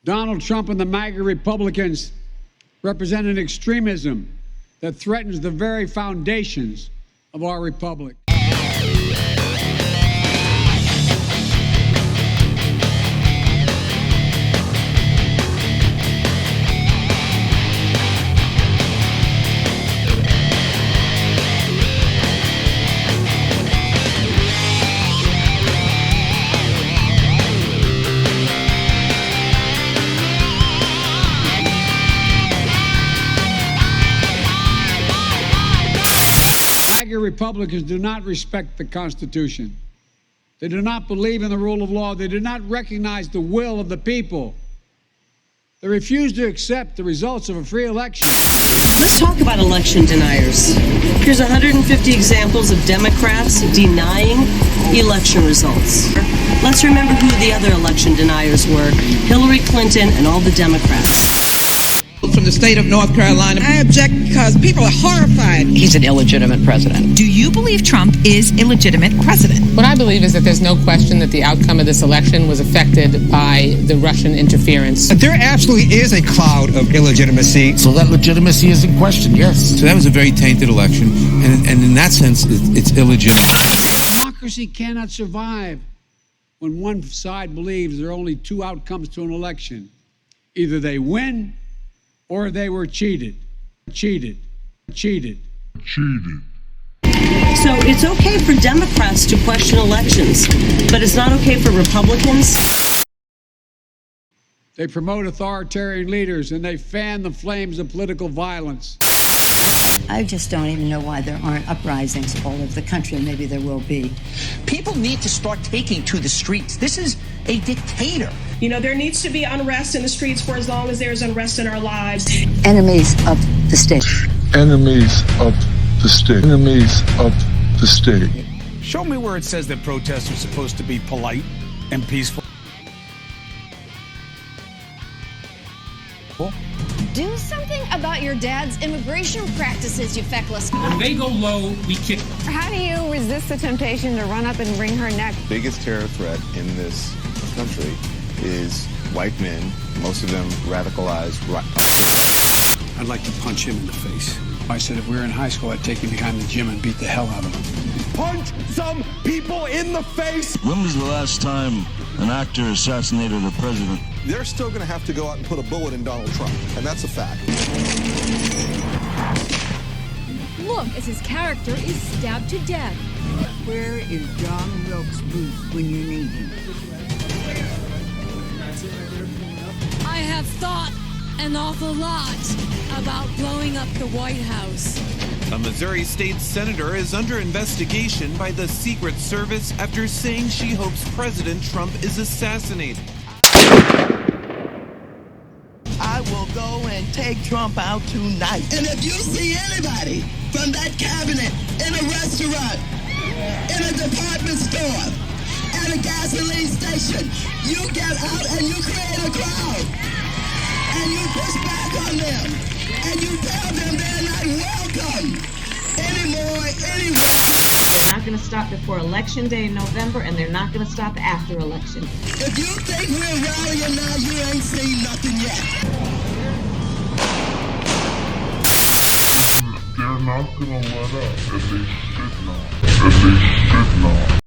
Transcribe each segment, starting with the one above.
Donald Trump and the MAGA Republicans represent an extremism that threatens the very foundations of our republic. Republicans do not respect the Constitution. They do not believe in the rule of law. They do not recognize the will of the people. They refuse to accept the results of a free election. Let's talk about election deniers. Here's 150 examples of Democrats denying election results. Let's remember who the other election deniers were: Hillary Clinton and all the Democrats. From the state of North Carolina. I object because people are horrified. He's an illegitimate president. Do you believe Trump is a legitimate president? What I believe is that there's no question that the outcome of this election was affected by the Russian interference. But there absolutely is a cloud of illegitimacy. So that legitimacy is in question, yes. So that was a very tainted election, and in that sense, it's illegitimate. Democracy cannot survive when one side believes there are only two outcomes to an election. Either they win or they were cheated. So it's okay for Democrats to question elections, but it's not okay for Republicans. They promote authoritarian leaders and they fan the flames of political violence. I just don't even know why there aren't uprisings all over the country. Maybe there will be. People need to start taking to the streets. This is a dictator. You know, there needs to be unrest in the streets for as long as there's unrest in our lives. Enemies of the state. Enemies of the state. Enemies of the state. Show me where it says that protests are supposed to be polite and peaceful. Do something about your dad's immigration practices, you feckless. When they go low, we kick. How do you resist the temptation to run up and wring her neck? The biggest terror threat in this country is white men, most of them radicalized. I'd like to punch him in the face. I said if we were in high school, I'd take him behind the gym and beat the hell out of him. Punch some people in the face! When was the last time an actor assassinated a president? They're still going to have to go out and put a bullet in Donald Trump, and that's a fact. Look as his character is stabbed to death. Where is John Wilkes Booth when you need him? I have thought an awful lot about blowing up the White House. A Missouri state senator is under investigation by the Secret Service after saying she hopes President Trump is assassinated. I will go and take Trump out tonight. And if you see anybody from that cabinet in a restaurant, in a department store, at a gasoline station, you get out and you create a crowd. And you push back on them. And you tell them they're not welcome anymore, anywhere. They're not going to stop before Election Day in November, and they're not going to stop after election. If you think we're rallying now, you ain't seen nothing yet. They're not gonna let up, and they should not. And they should not.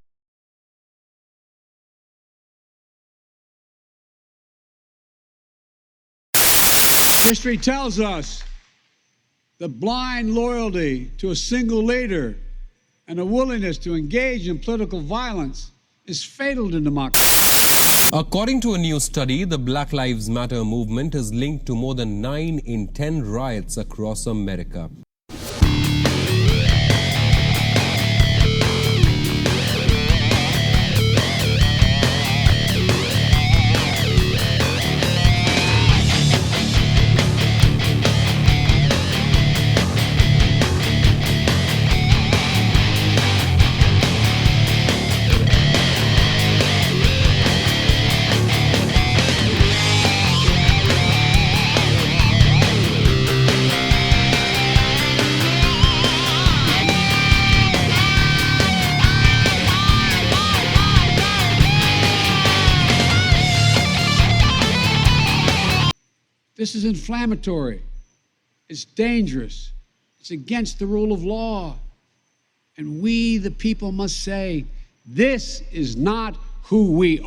History tells us that blind loyalty to a single leader and a willingness to engage in political violence is fatal to democracy. According to a new study, the Black Lives Matter movement is linked to more than 9 in 10 riots across America. This is inflammatory. It's dangerous. It's against the rule of law. And we, the people, must say, this is not who we are.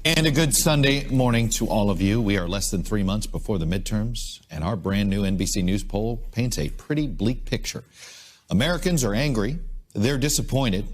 And a good Sunday morning to all of you. We are less than 3 months before the midterms, and our brand new NBC News poll paints a pretty bleak picture. Americans are angry, they're disappointed,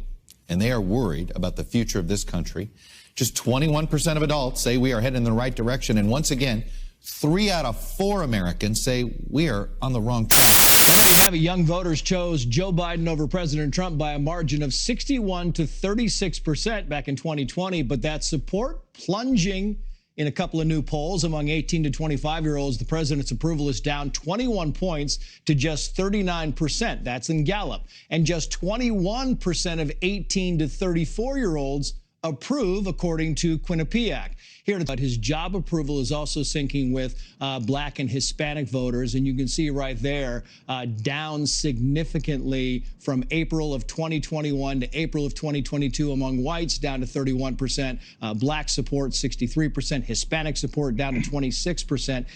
and they are worried about the future of this country. Just 21% of adults say we are headed in the right direction, and once again, 3 out of 4 Americans say we are on the wrong track. And there you have it. Young voters chose Joe Biden over President Trump by a margin of 61 to 36% back in 2020. But that support plunging in a couple of new polls among 18 to 25-year-olds. The president's approval is down 21 points to just 39%. That's in Gallup. And just 21% of 18 to 34-year-olds approve, according to Quinnipiac. Here, but his job approval is also sinking with Black and Hispanic voters. And you can see right there, down significantly from April of 2021 to April of 2022 among whites, down to 31%. Black support, 63%. Hispanic support down to 26%.